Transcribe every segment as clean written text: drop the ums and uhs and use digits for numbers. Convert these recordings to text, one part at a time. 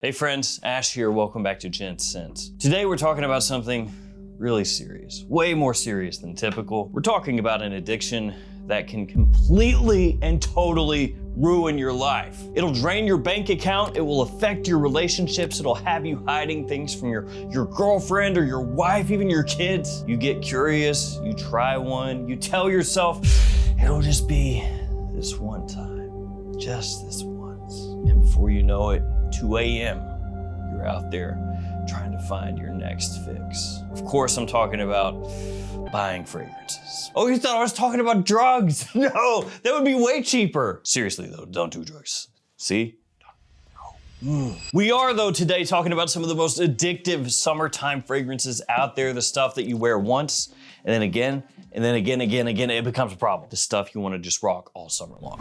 Hey friends, Ash here, welcome back to Gents. Today we're talking about something really serious, way more serious than typical. We're talking about an addiction that can completely and totally ruin your life. It'll drain your bank account, it will affect your relationships, it'll have you hiding things from your girlfriend or your wife, even your kids. You get curious, you try one, you tell yourself, it'll just be this one time, just this once. And before you know it, 2 a.m., you're out there trying to find your next fix. Of course, I'm talking about buying fragrances. Oh, you thought I was talking about drugs? No, that would be way cheaper. Seriously though, don't do drugs. See? No. We are though today talking about some of the most addictive summertime fragrances out there, the stuff that you wear once, and then again, it becomes a problem. The stuff you want to just rock all summer long.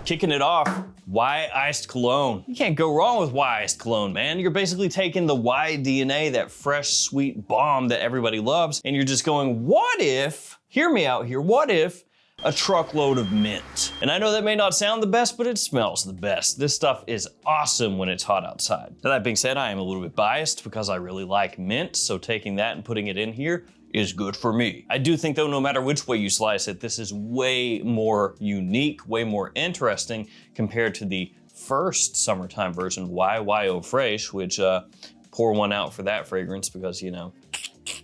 Kicking it off, Y Iced Cologne. You can't go wrong with Y Iced Cologne, man. You're basically taking the Y DNA, that fresh, sweet bomb that everybody loves, and you're just going, what if, hear me out here, what if a truckload of mint? And I know that may not sound the best, but it smells the best. This stuff is awesome when it's hot outside. That being said, I am a little bit biased because I really like mint, so taking that and putting it in here is good for me. I do think though, no matter which way you slice it, this is way more unique, way more interesting compared to the first summertime version, Y Eau Fraiche, which pour one out for that fragrance because, you know,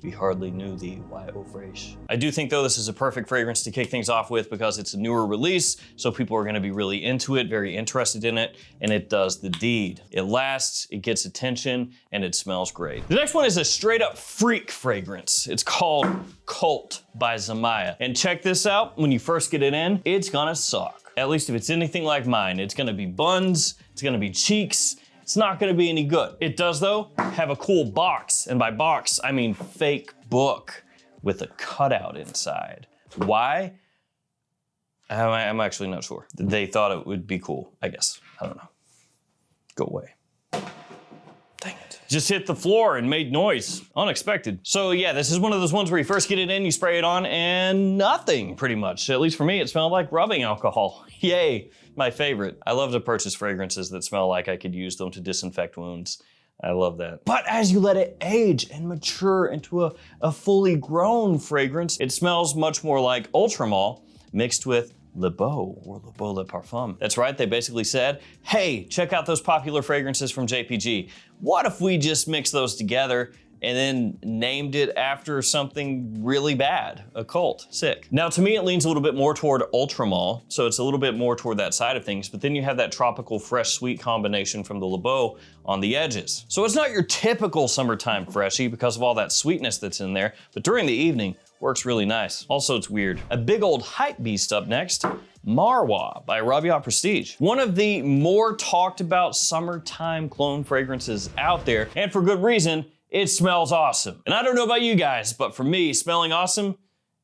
we hardly knew the Y Eau Fraiche. I do think though, this is a perfect fragrance to kick things off with because it's a newer release, so people are gonna be really into it, very interested in it, and it does the deed. It lasts, it gets attention, and it smells great. The next one is a straight up freak fragrance. It's called Cult by Zimaya. And check this out, when you first get it in, it's gonna suck. At least if it's anything like mine. It's gonna be buns, it's gonna be cheeks, it's not gonna be any good. It does though have a cool box, and by box, I mean fake book with a cutout inside. Why? I'm actually not sure. They thought it would be cool, I guess. I don't know. Go away. Dang it. Just hit the floor and made noise. Unexpected. So yeah, this is one of those ones where you first get it in, you spray it on, and nothing, pretty much. At least for me, it smelled like rubbing alcohol. Yay, my favorite. I love to purchase fragrances that smell like I could use them to disinfect wounds. I love that. But as you let it age and mature into a fully grown fragrance, it smells much more like Ultramall mixed with Le Beau or Le Beau Le Parfum. That's right, they basically said, hey, check out those popular fragrances from JPG. What if we just mix those together and then named it after something really bad, a cult, sick. Now to me, it leans a little bit more toward Ultramall, so it's a little bit more toward that side of things, but then you have that tropical, fresh, sweet combination from the Le Beau on the edges. So it's not your typical summertime freshie because of all that sweetness that's in there, but during the evening, works really nice. Also, it's weird. A big old hype beast up next, Marwa by Arabiyat Prestige. One of the more talked about summertime cologne fragrances out there, and for good reason. It smells awesome. And I don't know about you guys, but for me, smelling awesome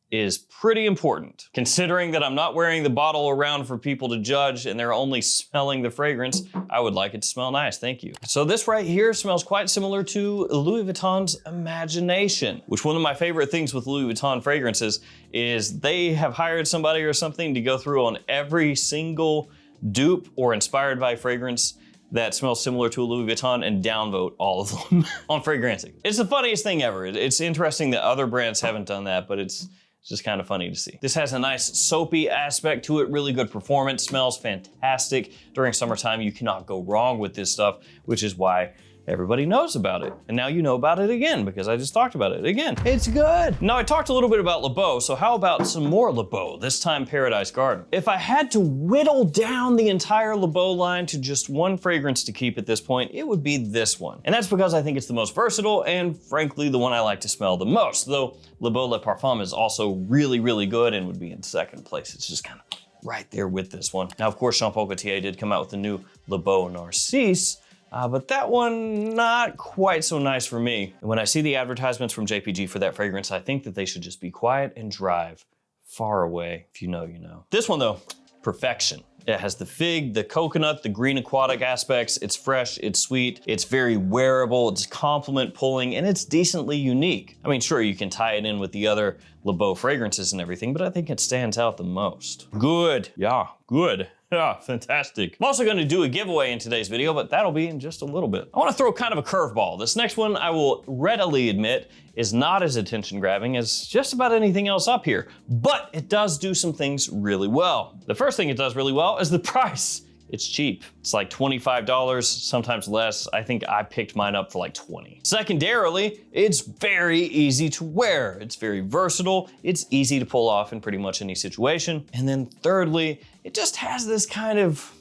is pretty important. Considering that I'm not wearing the bottle around for people to judge and they're only smelling the fragrance, I would like it to smell nice, thank you. So this right here smells quite similar to Louis Vuitton's Imagination, which one of my favorite things with Louis Vuitton fragrances is they have hired somebody or something to go through on every single dupe or inspired by fragrance that smells similar to a Louis Vuitton and downvote all of them on fragrancing. It's the funniest thing ever. It's interesting that other brands haven't done that, but it's just kind of funny to see. This has a nice soapy aspect to it, really good performance, smells fantastic. During summertime, you cannot go wrong with this stuff, which is why everybody knows about it. And now you know about it again because I just talked about it again. It's good. Now I talked a little bit about Le Beau, so how about some more Le Beau, this time Paradise Garden. If I had to whittle down the entire Le Beau line to just one fragrance to keep at this point, it would be this one. And that's because I think it's the most versatile and frankly, the one I like to smell the most, though Le Beau Le Parfum is also really, really good and would be in second place. It's just kind of right there with this one. Now, of course, Jean Paul Gaultier did come out with the new Le Beau Narcisse, but that one, not quite so nice for me. And when I see the advertisements from JPG for that fragrance, I think that they should just be quiet and drive far away. If you know, you know. This one though, perfection. It has the fig, the coconut, the green aquatic aspects. It's fresh, it's sweet, it's very wearable, it's compliment pulling, and it's decently unique. I mean, sure, you can tie it in with the other Le Beau fragrances and everything, but I think it stands out the most. Good, yeah, good. Yeah, fantastic. I'm also going to do a giveaway in today's video, but that'll be in just a little bit. I want to throw kind of a curveball. This next one, I will readily admit, is not as attention grabbing as just about anything else up here, but it does do some things really well. The first thing it does really well is the price. It's cheap. It's like $25, sometimes less. I think I picked mine up for like 20. Secondarily, it's very easy to wear. It's very versatile. It's easy to pull off in pretty much any situation. And then thirdly, it just has this kind of,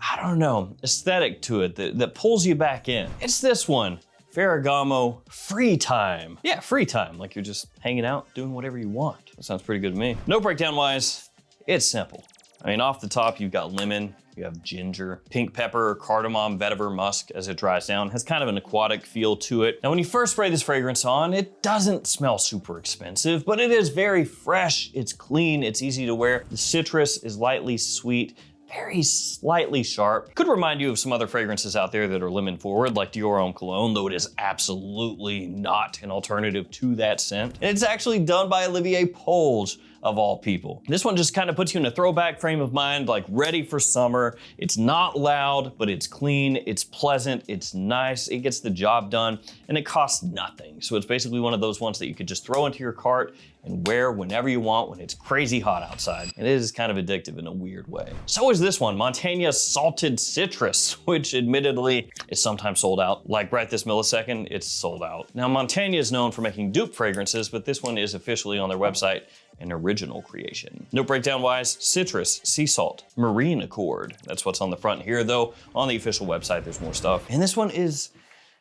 I don't know, aesthetic to it that pulls you back in. It's this one, Ferragamo Free Time. Yeah, free time, like you're just hanging out, doing whatever you want. That sounds pretty good to me. Note breakdown wise, it's simple. I mean, off the top, you've got lemon, you have ginger, pink pepper, cardamom, vetiver, musk as it dries down. It has kind of an aquatic feel to it. Now, when you first spray this fragrance on, it doesn't smell super expensive, but it is very fresh, it's clean, it's easy to wear. The citrus is lightly sweet, very slightly sharp. Could remind you of some other fragrances out there that are lemon forward, like Homme Cologne, though it is absolutely not an alternative to that scent. And it's actually done by Olivier Polge, of all people. This one just kind of puts you in a throwback frame of mind, like ready for summer. It's not loud, but it's clean, it's pleasant, it's nice, it gets the job done, and it costs nothing. So it's basically one of those ones that you could just throw into your cart and wear whenever you want when it's crazy hot outside. And it is kind of addictive in a weird way. So is this one, Montagne Salted Citrus, which admittedly is sometimes sold out. Like right this millisecond, it's sold out. Now, Montagne is known for making dupe fragrances, but this one is officially on their website an original creation. Note breakdown wise, citrus, sea salt, marine accord. That's what's on the front here, though on the official website there's more stuff. And this one is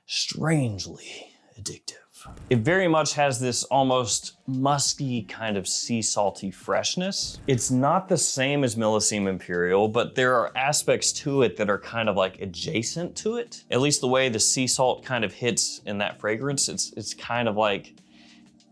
strangely addictive. It very much has this almost musky kind of sea salty freshness. It's not the same as Millésime Imperial, but there are aspects to it that are kind of like adjacent to it. At least the way the sea salt kind of hits in that fragrance, it's kind of like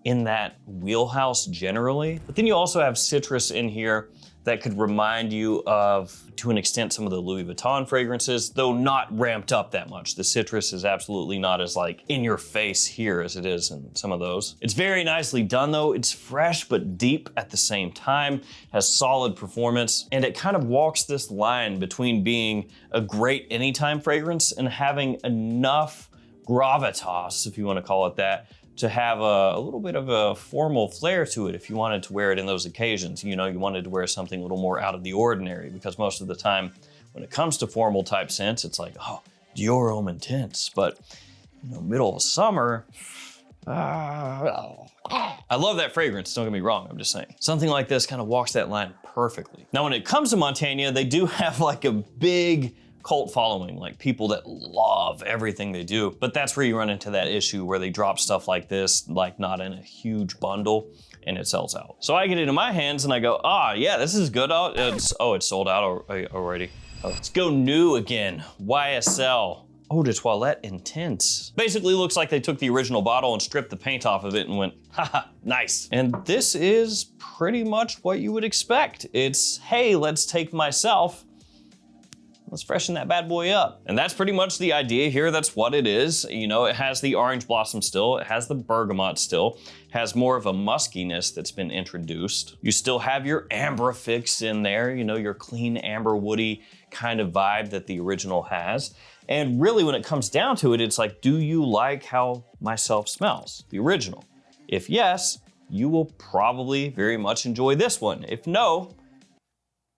in that wheelhouse generally. But then you also have citrus in here that could remind you of, to an extent, some of the Louis Vuitton fragrances, though not ramped up that much. The citrus is absolutely not as like in your face here as it is in some of those. It's very nicely done though. It's fresh but deep at the same time, has solid performance, and it kind of walks this line between being a great anytime fragrance and having enough gravitas, if you want to call it that, to have a little bit of a formal flair to it if you wanted to wear it in those occasions. You know, you wanted to wear something a little more out of the ordinary, because most of the time when it comes to formal type scents, it's like, oh, Homme Intense. But, you know, middle of summer, I love that fragrance, don't get me wrong, I'm just saying. Something like this kind of walks that line perfectly. Now, when it comes to Montagne, they do have like a big cult following, like people that love everything they do. But that's where you run into that issue where they drop stuff like this, like not in a huge bundle, and it sells out. So I get it in my hands and I go, yeah, this is good. It's sold out already. Let's go new again. YSL Eau de Toilette Intense. Basically looks like they took the original bottle and stripped the paint off of it and went, haha, nice. And this is pretty much what you would expect. It's, hey, let's take myself, let's freshen that bad boy up. And that's pretty much the idea here. That's what it is. You know, it has the orange blossom still. It has the bergamot still. Has more of a muskiness that's been introduced. You still have your ambrifix in there, you know, your clean amber woody kind of vibe that the original has. And really when it comes down to it, it's like, do you like how myself smells, the original? If yes, you will probably very much enjoy this one. If no,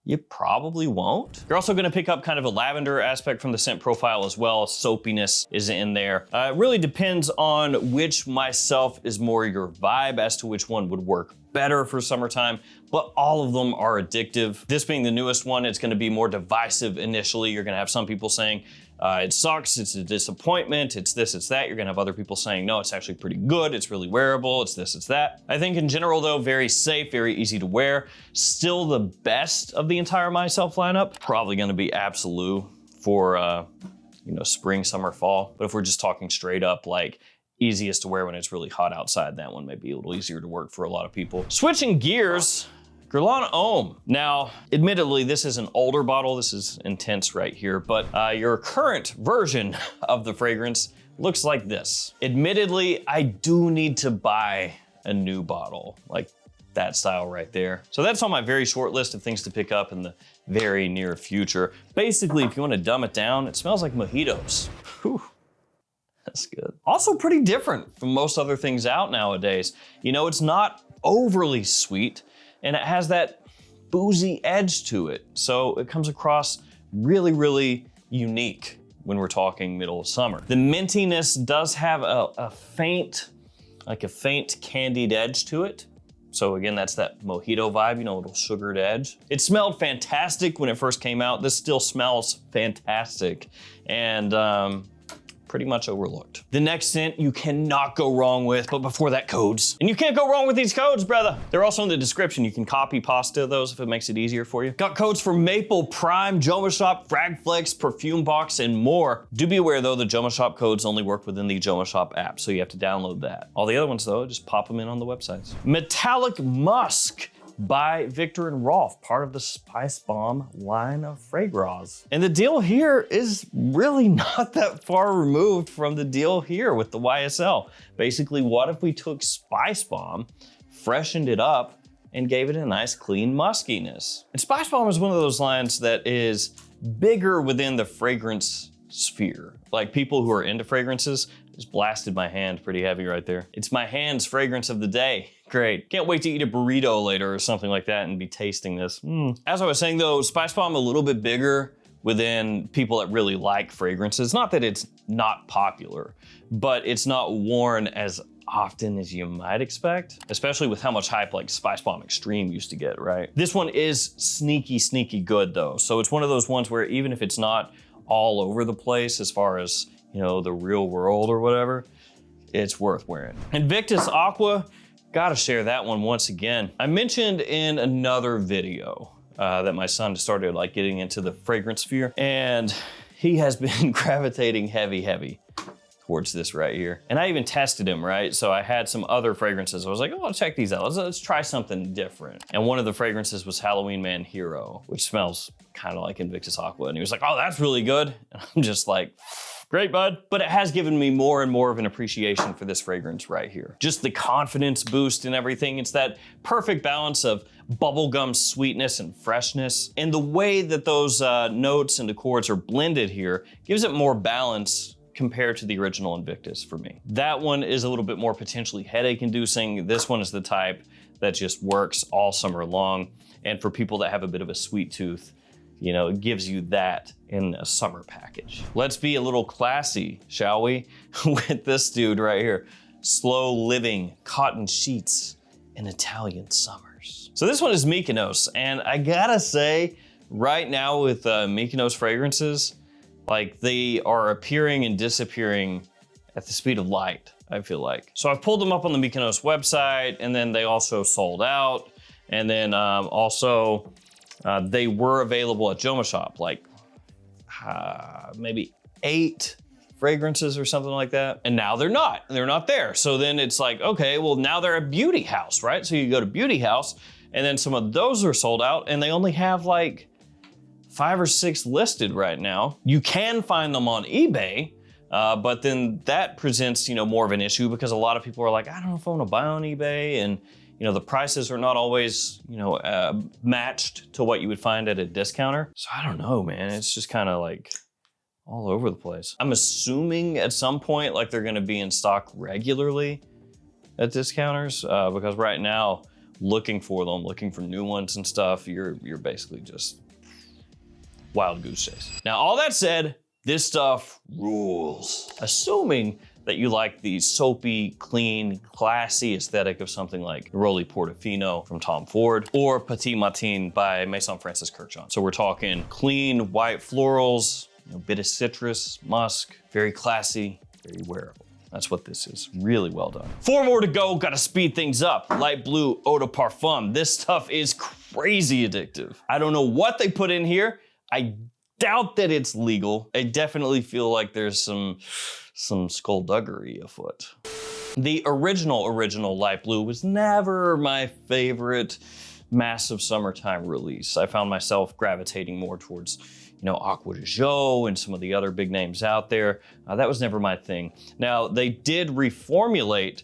you probably won't. You're also gonna pick up kind of a lavender aspect from the scent profile as well. Soapiness is in there. It really depends on which myself is more your vibe as to which one would work better for summertime, but all of them are addictive. This being the newest one, it's gonna be more divisive initially. You're gonna have some people saying, it sucks, it's a disappointment, it's this, it's that. You're gonna have other people saying, no, it's actually pretty good, it's really wearable, it's this, it's that. I think in general though, very safe, very easy to wear. Still the best of the entire myself lineup. Probably gonna be Absolute for, you know, spring, summer, fall. But if we're just talking straight up, like easiest to wear when it's really hot outside, that one may be a little easier to work for a lot of people. Switching gears, Guerlain Homme. Now, admittedly, this is an older bottle. This is Intense right here, but your current version of the fragrance looks like this. Admittedly, I do need to buy a new bottle, like that style right there. So that's on my very short list of things to pick up in the very near future. Basically, if you want to dumb it down, it smells like mojitos. Whew. That's good. Also pretty different from most other things out nowadays. You know, it's not overly sweet and it has that boozy edge to it. So it comes across really, really unique when we're talking middle of summer. The mintiness does have a faint candied edge to it. So again, that's that mojito vibe, you know, a little sugared edge. It smelled fantastic when it first came out. This still smells fantastic. And pretty much overlooked. The next scent you cannot go wrong with, but before that, codes. And you can't go wrong with these codes, brother. They're also in the description. You can copy pasta those if it makes it easier for you. Got codes for Maple, Prime, JOMASHOP, Fragflex, Perfume Box, and more. Do be aware though, the JOMASHOP codes only work within the JOMASHOP app, so you have to download that. All the other ones though, just pop them in on the websites. Metallic Musk by Viktor&Rolf, part of the Spicebomb line of fragrances. And the deal here is really not that far removed from the deal here with the YSL. Basically, what if we took Spicebomb, freshened it up, and gave it a nice clean muskiness? And Spicebomb is one of those lines that is bigger within the fragrance sphere. Like people who are into fragrances, just blasted my hand pretty heavy right there. It's my hand's fragrance of the day. Great. Can't wait to eat a burrito later or something like that and be tasting this. As I was saying though, Spicebomb a little bit bigger within people that really like fragrances. Not that it's not popular, but it's not worn as often as you might expect, especially with how much hype like Spicebomb Extreme used to get, right? This one is sneaky, sneaky good though. So it's one of those ones where even if it's not all over the place as far as, you know, the real world or whatever, it's worth wearing. Invictus Aqua, gotta share that one once again. I mentioned in another video that my son started like getting into the fragrance sphere, and he has been gravitating heavy towards this right here. And I even tested him, right? So I had some other fragrances. I was like, oh, I'll check these out. Let's try something different. And one of the fragrances was Halloween Man Hero, which smells kind of like Invictus Aqua. And he was like, oh, that's really good. And I'm just like, great, bud. But it has given me more and more of an appreciation for this fragrance right here. Just the confidence boost and everything. It's that perfect balance of bubblegum sweetness and freshness. And the way that those notes and accords are blended here gives it more balance compared to the original Invictus for me. That one is a little bit more potentially headache inducing. This one is the type that just works all summer long. And for people that have a bit of a sweet tooth, you know, it gives you that in a summer package. Let's be a little classy, shall we? With this dude right here. Slow Living Cotton Sheets in Italian Summers. So this one is Mykonos. And I gotta say, right now with Mykonos fragrances, like they are appearing and disappearing at the speed of light, I feel like. So I've pulled them up on the Mykonos website, and then they also sold out. And then also they were available at JOMASHOP, like maybe 8 fragrances or something like that. And now they're not there. So then it's like, okay, well now they're a Beauty House, right? So you go to Beauty House and then some of those are sold out and they only have like 5 or 6 listed right now. You can find them on eBay, but then that presents, you know, more of an issue because a lot of people are like, I don't know if I want to buy on eBay, and you know, the prices are not always, you know, matched to what you would find at a discounter. So I don't know, man. It's just kind of like all over the place. I'm assuming at some point, like they're gonna be in stock regularly at discounters, because right now, looking for new ones and stuff, you're basically just wild goose chase. Now, all that said, this stuff rules. Assuming that you like the soapy, clean, classy aesthetic of something like Neroli Portofino from Tom Ford or Petit Matin by Maison Francis Kurkdjian. So we're talking clean white florals, you know, bit of citrus, musk, very classy, very wearable. That's what this is. Really well done. 4 more to go. Gotta speed things up. Light blue eau de parfum. This stuff is crazy addictive. I don't know what they put in here. I doubt that it's legal. I definitely feel like there's some skullduggery afoot. The original light blue was never my favorite massive summertime release. I found myself gravitating more towards, you know, Aqua de Jo and some of the other big names out there. That was never my thing. Now, they did reformulate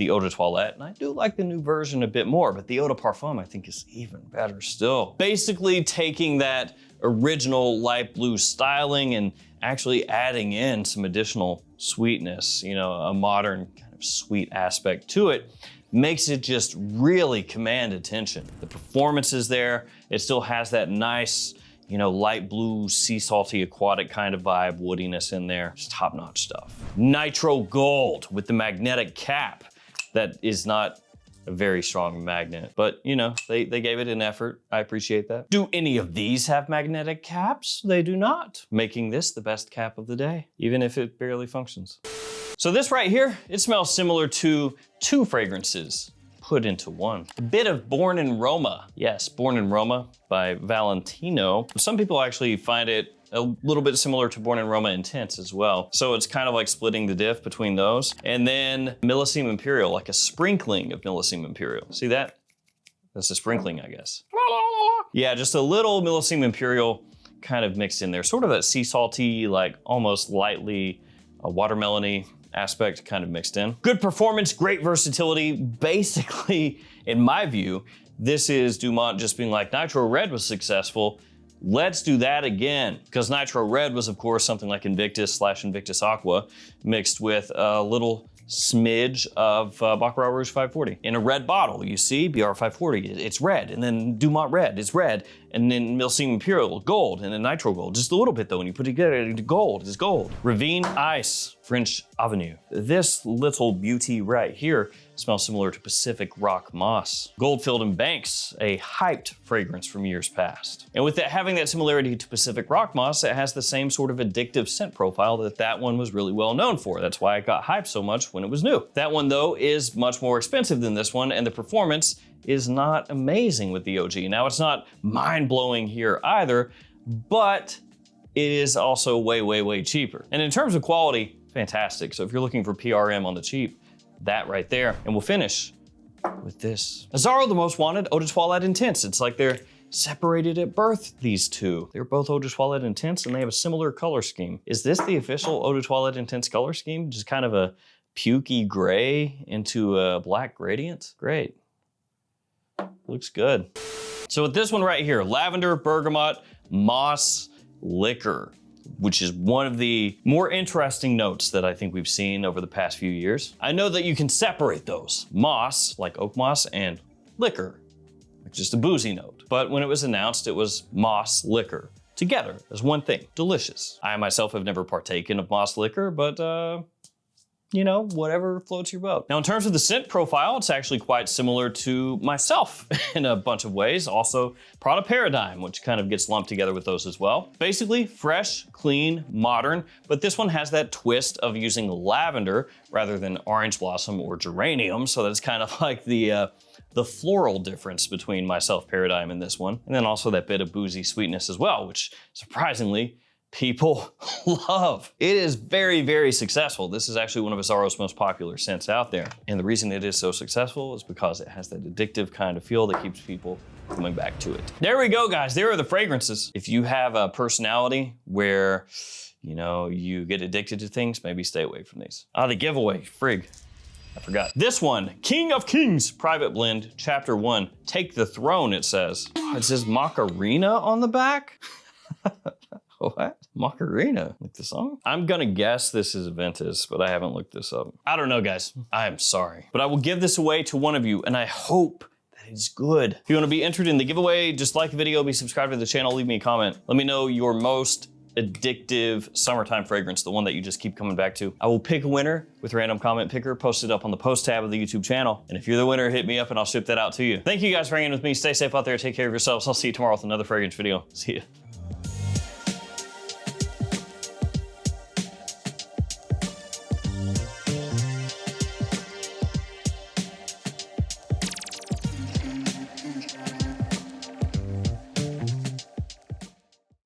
the Eau de Toilette, and I do like the new version a bit more, but the Eau de Parfum I think is even better still. Basically taking that original light blue styling and actually adding in some additional sweetness, you know, a modern kind of sweet aspect to it, makes it just really command attention. The performance is there. It still has that nice, you know, light blue, sea salty, aquatic kind of vibe, woodiness in there. It's top-notch stuff. Nitro Gold with the magnetic cap. That is not a very strong magnet, but you know, they gave it an effort. I appreciate that. Do any of these have magnetic caps? They do not, making this the best cap of the day, even if it barely functions. So this right here, it smells similar to two fragrances put into one. A bit of Born in Roma. Yes, Born in Roma by Valentino. Some people actually find it a little bit similar to Born in Roma Intense as well. So it's kind of like splitting the diff between those. And then Millésime Imperial, like a sprinkling of Millésime Imperial. See that? That's a sprinkling, I guess. Yeah, just a little Millésime Imperial kind of mixed in there. Sort of that sea salty, like almost lightly watermelony aspect kind of mixed in. Good performance, great versatility. Basically, in my view, this is Dumont just being like, Nitro Red was successful. Let's do that again. Because Nitro Red was, of course, something like Invictus / Invictus Aqua mixed with a little smidge of Baccarat Rouge 540 in a red bottle. You see, BR 540, it's red, and then Dumont Red is red, and then Millésime Imperial gold, and then Nitro Gold. Just a little bit though, when you put it together into gold, it's gold. Ravine Ice, French Avenue. This little beauty right here smells similar to Pacific Rock Moss. Goldfield and Banks, a hyped fragrance from years past. And with that having that similarity to Pacific Rock Moss, it has the same sort of addictive scent profile that one was really well known for. That's why it got hyped so much when it was new. That one though is much more expensive than this one, and the performance is not amazing with the OG. Now it's not mind-blowing here either, but it is also way, way, way cheaper. And in terms of quality, fantastic. So if you're looking for PRM on the cheap, that right there. And we'll finish with this. Azzaro the Most Wanted Eau de Toilette Intense. It's like they're separated at birth, these two. They're both Eau de Toilette Intense and they have a similar color scheme. Is this the official Eau de Toilette Intense color scheme? Just kind of a pukey gray into a black gradient? Great. Looks good. So with this one right here, lavender, bergamot, moss, liquor, which is one of the more interesting notes that I think we've seen over the past few years. I know that you can separate those. Moss, like oak moss, and liquor, like just a boozy note. But when it was announced, it was moss, liquor, together as one thing. Delicious. I myself have never partaken of moss liquor, but you know, whatever floats your boat. Now, in terms of the scent profile, it's actually quite similar to myself in a bunch of ways. Also, Prada Paradigm, which kind of gets lumped together with those as well. Basically, fresh, clean, modern, but this one has that twist of using lavender rather than orange blossom or geranium, so that's kind of like the floral difference between myself Paradigm and this one. And then also that bit of boozy sweetness as well, which surprisingly, people love. It is very, very successful. This is actually one of Azzaro's most popular scents out there. And the reason it is so successful is because it has that addictive kind of feel that keeps people coming back to it. There we go, guys. There are the fragrances. If you have a personality where, you know, you get addicted to things, maybe stay away from these. The giveaway, frig. I forgot. This one, King of Kings, Private Blend, Chapter 1, Take the Throne, it says. Oh, it says Macarena on the back? What? Macarena, like the song? I'm gonna guess this is Ventus, but I haven't looked this up. I don't know, guys. I am sorry. But I will give this away to one of you, and I hope that it's good. If you wanna be entered in the giveaway, just like the video, be subscribed to the channel, leave me a comment. Let me know your most addictive summertime fragrance, the one that you just keep coming back to. I will pick a winner with random comment picker, post it up on the post tab of the YouTube channel. And if you're the winner, hit me up and I'll ship that out to you. Thank you guys for hanging with me. Stay safe out there. Take care of yourselves. I'll see you tomorrow with another fragrance video. See ya.